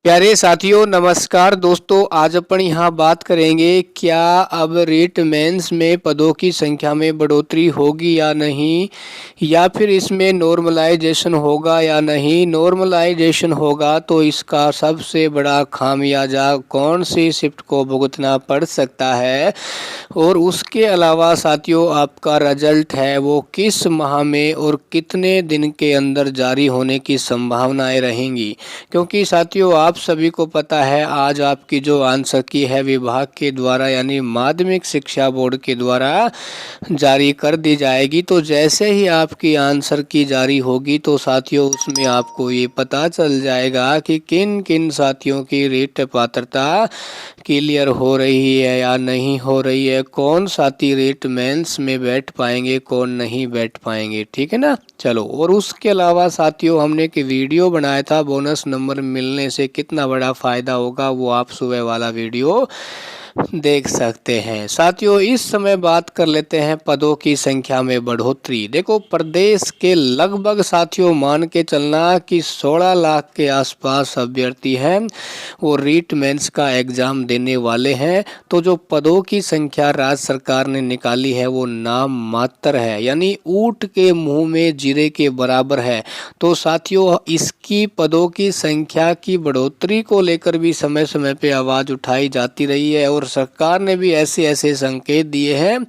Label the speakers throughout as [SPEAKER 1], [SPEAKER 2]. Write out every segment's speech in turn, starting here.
[SPEAKER 1] प्यारे साथियों नमस्कार दोस्तों, आज अपन यहाँ बात करेंगे क्या अब रीट मेंस में पदों की संख्या में बढ़ोतरी होगी या नहीं, या फिर इसमें नॉर्मलाइजेशन होगा या नहीं। नॉर्मलाइजेशन होगा तो इसका सबसे बड़ा खामियाजा कौन सी शिफ्ट को भुगतना पड़ सकता है, और उसके अलावा साथियों आपका रिजल्ट है वो किस माह में और कितने दिन के अंदर जारी होने की संभावनाएं रहेंगी। क्योंकि साथियों आप सभी को पता है आज आपकी जो आंसर की है विभाग के द्वारा यानी माध्यमिक शिक्षा बोर्ड के द्वारा जारी कर दी जाएगी। तो जैसे ही आपकी आंसर की जारी होगी तो साथियों उसमें आपको ये पता चल जाएगा कि किन किन साथियों की रीट पात्रता क्लियर हो रही है या नहीं हो रही है, कौन साथी रीट मेंस में बैठ पाएंगे कौन नहीं बैठ पाएंगे। ठीक है ना। चलो, और उसके अलावा साथियों हमने एक वीडियो बनाया था बोनस नंबर मिलने से कितना बड़ा फ़ायदा होगा, वो आप सुबह वाला वीडियो देख सकते हैं। साथियों इस समय बात कर लेते हैं पदों की संख्या में बढ़ोतरी। देखो प्रदेश के लगभग साथियों मान के चलना कि 16 लाख के आसपास अभ्यर्थी हैं वो रीट मेंस का एग्ज़ाम देने वाले हैं। तो जो पदों की संख्या राज्य सरकार ने निकाली है वो नाम मात्र है, यानी ऊंट के मुंह में जीरे के बराबर है। तो साथियों इसकी पदों की संख्या की बढ़ोतरी को लेकर भी समय समय पे आवाज़ उठाई जाती रही है, और सरकार ने भी ऐसे ऐसे संकेत दिए हैं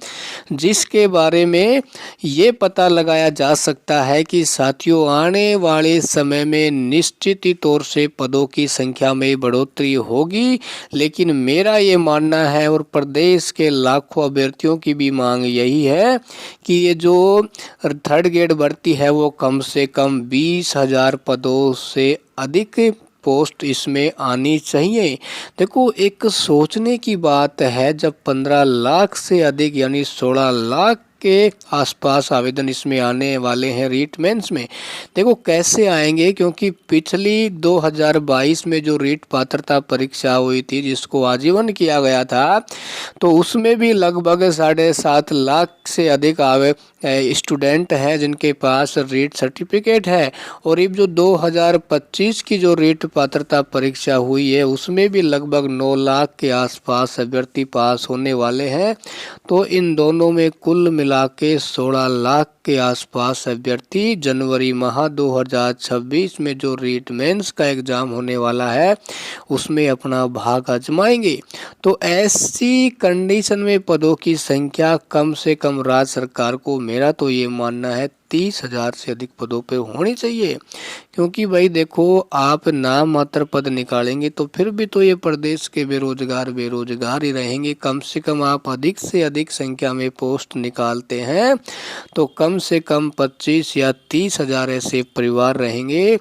[SPEAKER 1] जिसके बारे में ये पता लगाया जा सकता है कि साथियों आने वाले समय में निश्चित ही तौर से पदों की संख्या में बढ़ोतरी होगी। लेकिन मेरा ये मानना है और प्रदेश के लाखों अभ्यर्थियों की भी मांग यही है कि ये जो थर्ड ग्रेड भर्ती है वो कम से कम 20,000 पदों से अधिक पोस्ट इसमें आनी चाहिए। देखो एक सोचने की बात है, जब 15 लाख से अधिक यानी 16 लाख के आसपास आवेदन इसमें आने वाले हैं रीट मेंस में। देखो कैसे आएंगे, क्योंकि पिछली 2022 में जो रीट पात्रता परीक्षा हुई थी जिसको आजीवन किया गया था, तो उसमें भी लगभग 7.5 लाख से अधिक स्टूडेंट हैं जिनके पास रीट सर्टिफिकेट है। और अब जो 2025 की जो रीट पात्रता परीक्षा हुई है उसमें भी लगभग 9 लाख के आसपास अभ्यर्थी पास होने वाले हैं। तो इन दोनों में कुल मिला के 16 लाख के आसपास अभ्यर्थी जनवरी माह 2026 में जो रीट मेंस का एग्ज़ाम होने वाला है उसमें अपना भाग आजमाएंगे। तो ऐसी कंडीशन में पदों की संख्या कम से कम राज्य सरकार को, मेरा तो ये मानना है 30,000 से अधिक पदों पे होनी चाहिए। क्योंकि भाई देखो आप नाम मात्र पद निकालेंगे तो फिर भी तो ये प्रदेश के बेरोजगार ही रहेंगे। कम से कम आप अधिक से अधिक संख्या में पोस्ट निकालते हैं तो कम से कम 25 या 30,000 ऐसे परिवार रहेंगे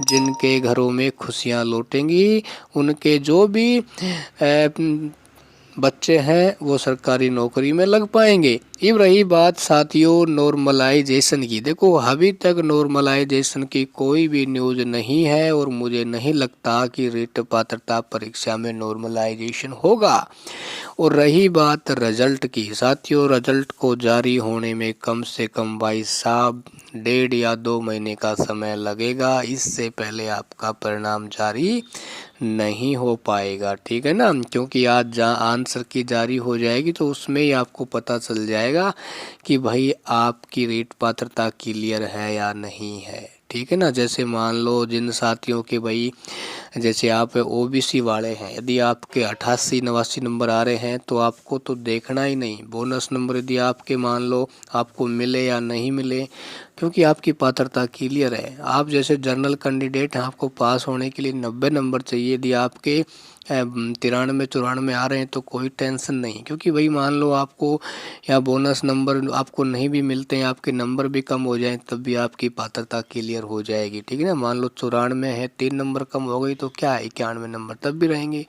[SPEAKER 1] जिनके घरों में खुशियां लौटेंगी। उनके जो भी बच्चे हैं वो सरकारी नौकरी में लग पाएंगे। अब रही बात साथियों नॉर्मलाइजेशन की, देखो अभी तक नॉर्मलाइजेशन की कोई भी न्यूज़ नहीं है और मुझे नहीं लगता कि रीट पात्रता परीक्षा में नॉर्मलाइजेशन होगा। और रही बात रिजल्ट की, साथियों रिजल्ट को जारी होने में कम से कम भाई साहब 1.5 या 2 महीने का समय लगेगा। इससे पहले आपका परिणाम जारी नहीं हो पाएगा। ठीक है ना। क्योंकि आज जहाँ आंसर की जारी हो जाएगी तो उसमें ही आपको पता चल जाएगा कि भाई आपकी रीट पात्रता क्लियर है या नहीं है। ठीक है ना। जैसे मान लो जिन साथियों के भाई जैसे आप ओबीसी वाले हैं, यदि आपके 88-89 नंबर आ रहे हैं तो आपको तो देखना ही नहीं बोनस नंबर यदि आपके मान लो आपको मिले या नहीं मिले, क्योंकि आपकी पात्रता क्लियर है। आप जैसे जनरल कैंडिडेट हैं, आपको पास होने के लिए 90 नंबर चाहिए। यदि आपके 93-94 आ रहे हैं तो कोई टेंशन नहीं, क्योंकि भाई मान लो आपको या बोनस नंबर आपको नहीं भी मिलते हैं, आपके नंबर भी कम हो जाएं तब भी आपकी पात्रता क्लियर हो जाएगी। ठीक है ना। मान लो 94 है, 3 नंबर कम हो गई तो क्या है 91 नंबर तब भी रहेंगे,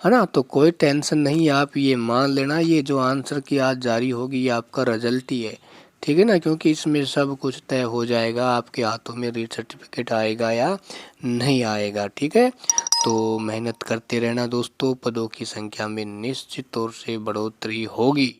[SPEAKER 1] है ना। तो कोई टेंशन नहीं, आप ये मान लेना ये जो आंसर की आज जारी होगी ये आपका रिजल्ट ही है। ठीक है ना। क्योंकि इसमें सब कुछ तय हो जाएगा, आपके हाथों में रीट सर्टिफिकेट आएगा या नहीं आएगा। ठीक है। तो मेहनत करते रहना दोस्तों, पदों की संख्या में निश्चित तौर से बढ़ोतरी होगी।